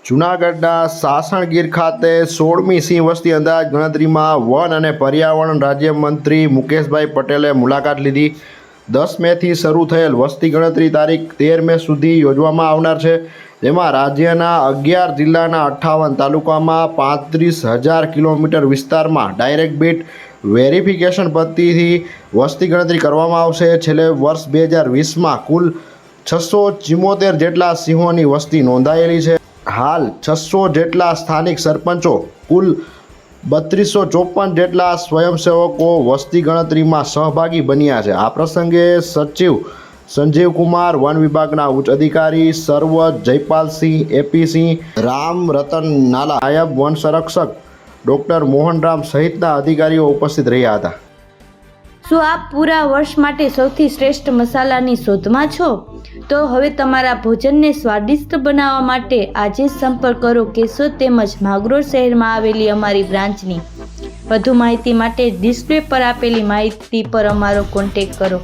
જૂનાગઢના સાસણગીર ખાતે 16મી સિંહ વસ્તી અંદાજ ગણતરીમાં વન અને પર્યાવરણ રાજ્યમંત્રી મુકેશભાઈ પટેલે મુલાકાત લીધી। 10 મેથી શરૂ થયેલ વસ્તી ગણતરી તારીખ 13 મે સુધી યોજવામાં આવનાર છે, જેમાં રાજ્યના 11 જિલ્લાના 58 તાલુકામાં 35,000 કિલોમીટર વિસ્તારમાં ડાયરેક્ટ બીટ વેરિફિકેશન પદ્ધતિથી વસ્તી ગણતરી કરવામાં આવશે। છેલ્લે વર્ષ 2020માં કુલ 674 જેટલા સિંહોની વસ્તી નોંધાયેલી છે। હાલ 600 જેટલા સ્થાનિક સરપંચો, કુલ 3254 જેટલા સ્વયંસેવકો વસ્તી ગણતરીમાં સહભાગી બન્યા છે। આ પ્રસંગે સચિવ સંજીવ કુમાર, વન વિભાગના ઉચ્ચ અધિકારી સરવત જયપાલસિંહ, એપીસિંહ, રામ રતન નાલા, નાયબ વન સંરક્ષક ડૉક્ટર મોહનરામ સહિતના અધિકારીઓ ઉપસ્થિત રહ્યા હતા। શું આપ પૂરા વર્ષ માટે સૌથી શ્રેષ્ઠ મસાલાની શોધમાં છો? તો હવે તમારા ભોજનને સ્વાદિષ્ટ બનાવવા માટે આજે જ સંપર્ક કરો કેશોદ તેમજ માંગરોળ શહેરમાં આવેલી અમારી બ્રાન્ચની। વધુ માહિતી માટે ડિસ્પ્લે પર આપેલી માહિતી પર અમારો કોન્ટેક્ટ કરો।